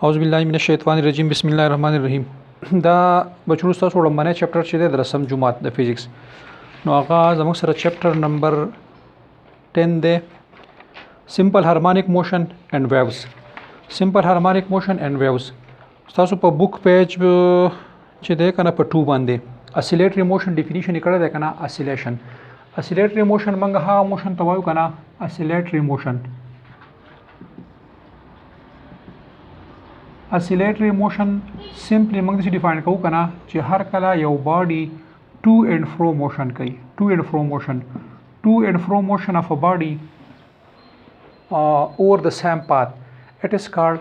اعوذ بالله من الشیطان الرجیم بسم الله الرحمن الرحیم. دا بچو تاسو وړاندې چپټر چې د رسم جمعات د فزیکس نو هغه زموږ سره چپټر نمبر 10 دی. سمپل هارمونیک موشن اینڈ ویوز. سمپل هارمونیک موشن اینڈ ویوز تاسو په بوک پیج چې دی کنه په 2 باندې اسیلیټری موشن ډیفینیشن کړی دی کنه. اسیلیټری موشن منګه ها موشن ته وایو کنه اسیلیټری موشن. اسیلیټری موشن سمپلی موږ د ډیفاین کوو کنه چې هر کله یو باډي ټو اینڈ فرو موشن کوي. ټو اینڈ فرو موشن اف ا باډي اوور د سیم پاث اٹ از کالډ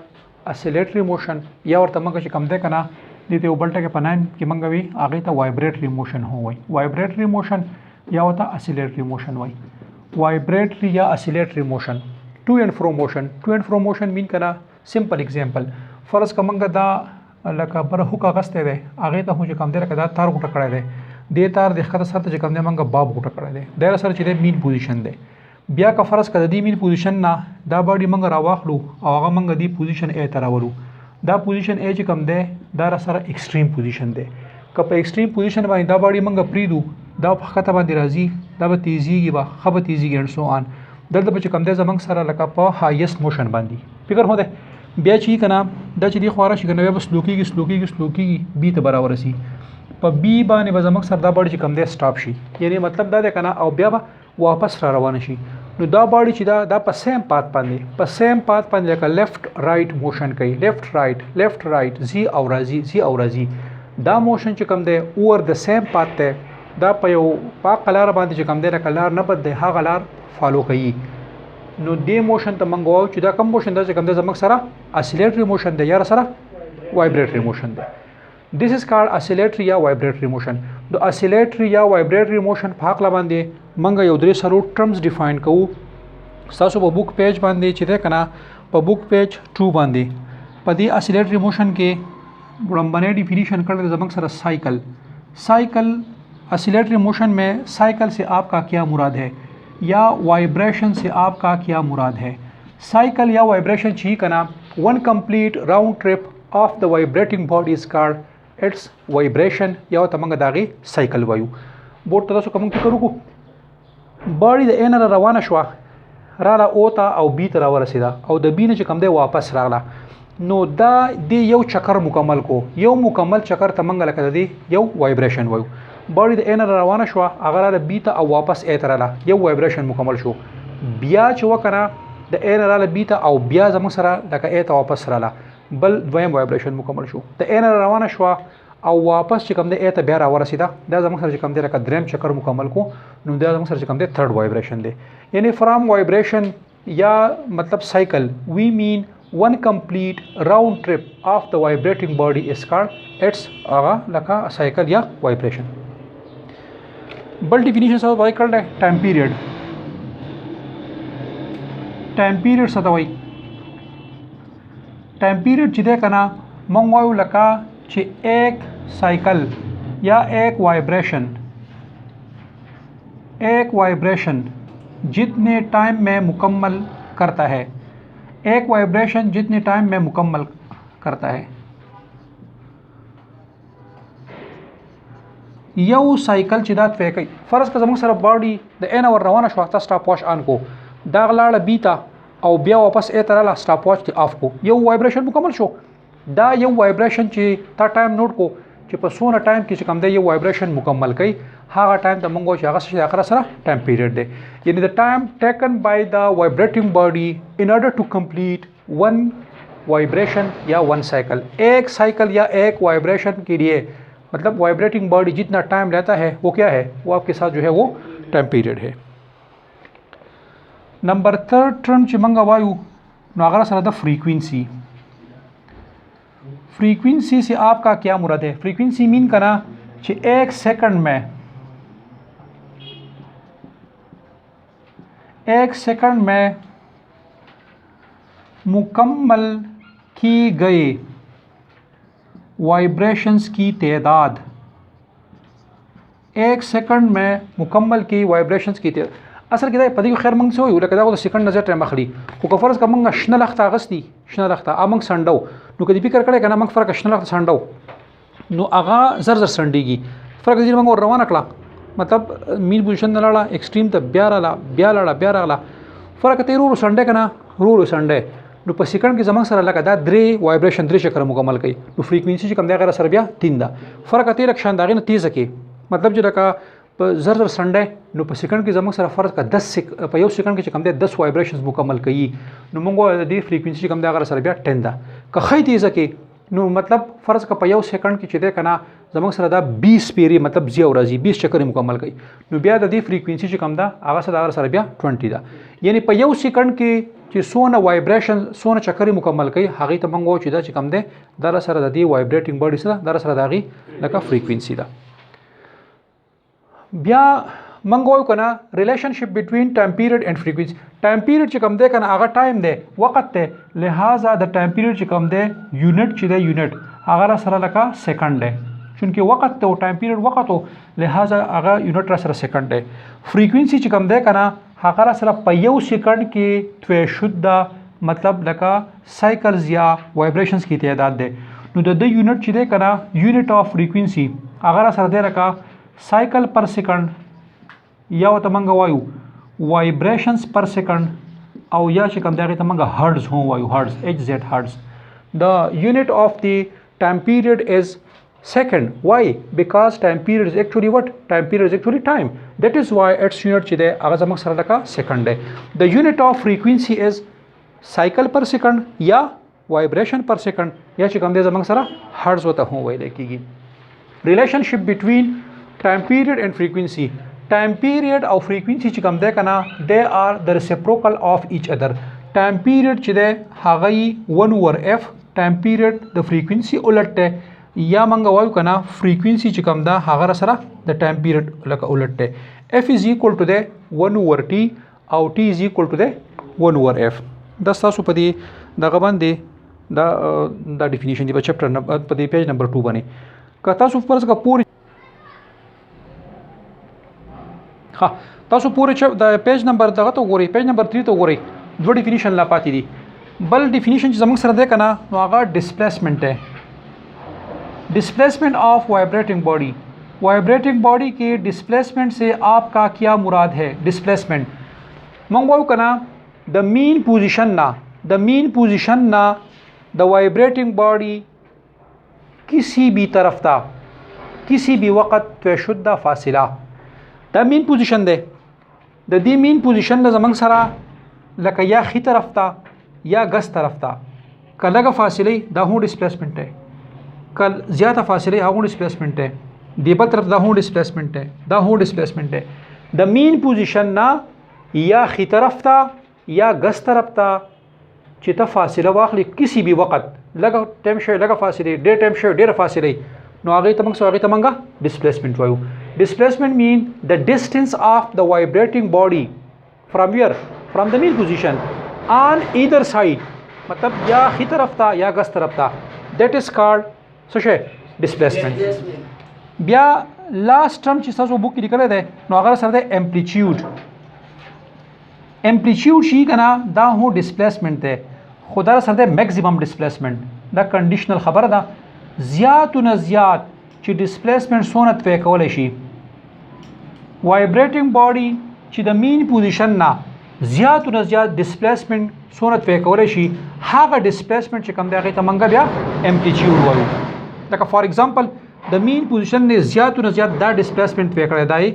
اسیلیټری موشن. یا ورته موږ چې کوم دی کنه د دې وبل ټکي په نام کې موږ وی هغه ته وایبریټری موشن هو وای. وایبریټری موشن یا ورته اسیلیټری موشن وای. وایبریټری یا اسیلیټری موشن. ټو اینڈ فرو موشن مین کنه سمپل اگزامپل فرض کومنګ دا لکه بر هوکا غسته دی هغه ته چې کوم دی لکه دا تار غوټه کړی دی د تار د خطر سره چې کوم دی منګه باب غوټه کړی دی دا سره چې د مین پوزیشن دی. بیا که فرض کړه د مین پوزیشن نه دا باډي منګه راواخلو او هغه منګه دی پوزیشن ا ته راولو. دا پوزیشن ا چې کوم دی دا سره ایکستریم پوزیشن دی. که په ایکستریم پوزیشن باندې دا باډي منګه پریدو دا په خطه باندې راځي دا به تیزیږي به خبه تیزیږي اند سو آن. دلته چې کوم دی زمنګ سره لکه په هایست موشن باندې فکر هو دی. بیا چې کنه دا چې دی خواره شي کنه بیا سلوکیږي بی ته برابر شي په بی باندې به زموږ سره دا باډي چې کم دی سټاپ شي. یعنی مطلب دا دی کنه او بیا به واپس را روان شي. نو دا باډي چې دا په سیم پاث باندې لکه لیفت رائټ موشن کوي. لیفت رائټ زی او راځي دا موشن چې کم دی اوور د سیم پاث ته دا په یو پاک لار باندې چې کم دی لکه لار نه بد دی هغه لار فالو کوي. نو دې موشن ته منګو چې دا کوم موشن دا چې کوم د زمک سره اسیلیټری موشن دی یا سره وایبریټری موشن دی. دیس از کالډ اسیلیټری یا وایبریټری موشن. د اسیلیټری یا وایبریټری موشن په حق باندې منګه یو درې سره ټرمز ډیفاین کوو. تاسو په بوک پیج باندې چې ده کنه په بوک پیج 2 باندې په دې اسیلیټری موشن کې وړاندې ډیفینیشن کړل زمک سره سائیکل. اسیلیټری موشن میں سائیکل سے آپ کا کیا مراد ہے یا وائبریشن سے آپ کا کیا مراد ہے. سائیکل یا وائبریشن چی کنا ون کمپلیٹ راؤنڈ ٹرپ آف دا وائبریٹنگ باڈی از کالڈ اٹس وائبریشن یا تمنګ داغي سائیکل وایو. بورډ تاسو کوم فکر وکړو باډي د ان روانه شو رااله اوتا او بی تر ورسیدا او د بی نه چې کوم دی واپس راغله. نو دا دی یو چکر مکمل کو یو مکمل چکر تمنګ لکه دی یو وایبریشن وایو. باډي د ان روانه شو هغه را بی ته او واپس ا تر لاله یو وایبریشن مکمل شو. بیا چې وکنه د ان را بی ته او بیا زم سره لکه ا ته واپس رااله بل دویم وایبریشن مکمل شو. د ان روانه شو او واپس چې کوم د ا ته بیا را ورسیدا دا زم سره چې کوم دی لکه دریم چکر مکمل کو نو دا زم سره چې کوم دی تھرد وایبریشن دی. یعنی فرام وایبریشن یا مطلب سائیکل وی مین one complete round trip of the vibrating body is called its لکه سائیکل یا وایبریشن. بل ډیفینیشن سره وای کړل ټایم پیریډ. ټایم پیریډ څه ته وای؟ ټایم پیریډ چې ده کنه مونږ وایو لکه چې ایک سائیکل یا ایک وائبریشن جتنے ٹائم میں مکمل کرتا ہے. ایک وائبریشن جتنے ٹائم میں مکمل کرتا ہے. یو سائیکل چې دا تفې کوي فرض که زموږ سره باډي د ان اور روانه شو تا سټاپ واچ آن کو دا غلاړه بیتا او بیا واپس ا تر لا سټاپ واچ ته اف کو یو وایبریشن مکمل شو. دا یو وایبریشن چې تا ټایم نوٹ کو چې په سونه ټایم کې چې کوم دی یو وایبریشن مکمل کوي هغه ټایم ته مونږ چې هغه څه اخر سره ټایم پیریډ دی. یعنی د ټایم ټیکن بای دا وایبریټینګ باډي ان order ټو کمپلیٹ ون وائبریشن یا ون سائیکل. ایک سائیکل یا ایک وائبریشن کے لیے مطلب وائبریٹنگ باڈی جتنا ٹائم لیتا ہے وہ کیا ہے وہ آپ کے ساتھ جو ہے وہ ٹائم پیریڈ ہے. نمبر 3 ٹرم چې منګه وایو نو هغه سره د فریکوینسی. فریکوینسی سے آپ کا کیا مراد ہے؟ فریکوینسی مین کرنا چې ایک سیکنڈ میں مکمل کی گئے وائبریشنز کی تعداد. ایک سیکنڈ میں مکمل کی وائبریشنز کی تعداد. اصل کې دا په دې خیر موږ څه وایو لکه دا د سکند نظر ټایم اخلي خو که فرض که موږ شنه لخته اغستي شنه لخته موږ سنډو نو کدی فکر کړی کنه موږ فرق شنه لخت سانډو نو هغه زر زر سنډيږي فرق دې موږ روانه کړه مطلب مین پوزیشن نه لاړه ایکسټریم ته بیا راغله فرق ته ورو سنډه کنه ورو سنډه نو په سکند کې زمونږ سره لکه دا درې وایبریشن درې چکر مکمل کوي نو فریکوینسي چې کوم دی هغه سره بیا 3 ده فرق ته لکه شان داغه نه تیز کې مطلب چې لکه په زر زر سنډه نو په سکند کې زمونږ سره فرق کا 10 په یو سکند کې چې کوم دی 10 وایبریشنز مکمل کوي نو موږ د دې فریکوینسي چې کوم دی هغه سره بیا 10 ده که خې تیز کې نو مطلب فرض کا په یو سکند کې چې دی کنه زمونږ سره دا 20 پیری مطلب 0 راځي 20 چکر مکمل کوي نو بیا د دې فریکوینسي چې کوم ده هغه سره بیا 20 ده یعنی په یو سکند کې چې سونه وایبریشن سونه چکر مکمل کوي هغه ته موږ چې دا چې کم دی دا سره د دې وایبریټینګ باډي سره دا سره داغي لکه فریکوینسي ده بیا موږ وایو کنه ریلیشنشپ بټوین ټایم پیریډ اینڈ فریکوینسي ټایم پیریډ چې کم دی کنه هغه ټایم دی وخت دی لہذا د ټایم پیریډ چې کم دی یونټ چې دی یونټ هغه سره لکه سکند دی چونکه وخت ته ټایم پیریډ وخت او لہذا هغه یونټ سره سکند دی فریکوینسي چې کم دی کنه هغه سره په یو سکند کې توی شد مطلب لکه سایکلز یا وایبریشنز کی تعداد دی نو د یونټ چې دی کنه یونټ اف فریکوینسي هغه سره دی لکه سایکل پر سکند یا ته منګه وایو وایبریشنز پر سکند او یا چې کوم دغه ته منګه هرتز هو وایو هرتز ایچ زد هرتز د یونټ اف دی ټایم پیریډ از second why because time period is actually what time period is actually time that is why its unit چې دی هغه زموږ سره لکه سکند دی the unit of frequency is cycle per second یا vibration per second یا چې کوم دی زموږ سره hertz وته هو ویل کیږي relationship between time period and frequency time period او frequency چې کوم دی کنه they are the reciprocal of each other time period چې دی هغه 1 over f time period د frequency الټ دی یا منګه وایو کنه فریکوینسي چې کوم ده هغه سره د ټایم پیریډ لکه الټ دی f is equal to the 1 over t او t is equal to the 1 over f دا تاسو په دې دغه باندې دا ډیفینیشن دی په چپټر په دې پیج نمبر 2 باندې که تاسو فرض کا پوری تاسو پوری د پیج نمبر دغه ته وګورئ پیج نمبر 3 ته وګورئ دوه ډیفینیشن لا پاتې دي بل ډیفینیشن چې زموږ سره ده کنه نو هغه ډسپلیسمنت دی displacement of vibrating body के डिस्प्लेसमेंट से आपका क्या मुराद है डिस्प्लेसमेंट मंगवाओ कना the mean position ना the vibrating body किसी भी तरफ था किसी भी वक्त तशुद्दा फासिला द मीन पोजीशन दे द दी मीन पोजीशन द जमंग सरा लका या खी तरफ था या गस तरफ था कलगा फासिले दा हूँ डिस्प्लेसमेंट है कल ज़्यादा फासले हूँ डिस्प्लेसमेंट है दीबल तरफ दा हूँ डिस्प्लेसमेंट है दा हूँ डिस्प्लेसमेंट है द मीन पोजीशन ना या खी तरफ था या गस तरफ था चिता फासला वाखली किसी भी वक्त लगा टाइम शे लगा फासले डे टाइम शे डेर फासले नो आगे तमंगा डिस्प्लेसमेंट वायु displacement mean the distance of the vibrating body from where from the mean position on either side मतलब या खी तरफ था या गस तरफ था that is called څه ډسپلیسمنت بیا لاست ټرم چې تاسو بوک کې لیکل دی نو هغه سره د امپلیټیوډ شي کنه دا هو ډسپلیسمنت دی خو دا سره د میکسیمم ډسپلیسمنت دا کنډیشنل خبره ده زیات نه زیات چې ډسپلیسمنت سونه توی کولای شي وایبریټینګ باډي چې د مین پوزیشن نه زیات نه زیات ډسپلیسمنت سونه توی کولای شي هغه ډسپلیسمنت چې کوم دی هغه ته منګه بیا امپلیټیوډ وایو لکه فار ایگزامپل د مین پوزیشن نه زیات نه زیات دا ډسپلیسمنت توی کړی دی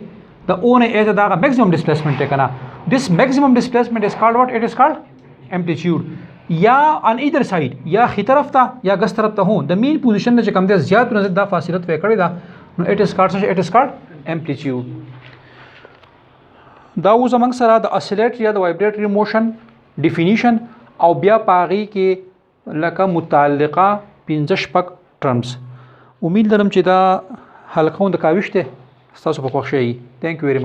د اون ایج دا میکسیمم ډسپلیسمنت دی کنه this maximum displacement is called what it is called amplitude یا on either side یا خي طرف ته یا ګس طرف ته هو د مین پوزیشن نه چې کوم دی زیات نه زیات دا فاصله توی کړی دا نو it is called amplitude دا و زمنګ سره د oscillatory یا د vibratory motion definition او بیا پاغي کې لکه متعلقه 15 شپږ terms امید لرم چې دا حلقه د کاوشته تاسو په خوښ شي thank you very much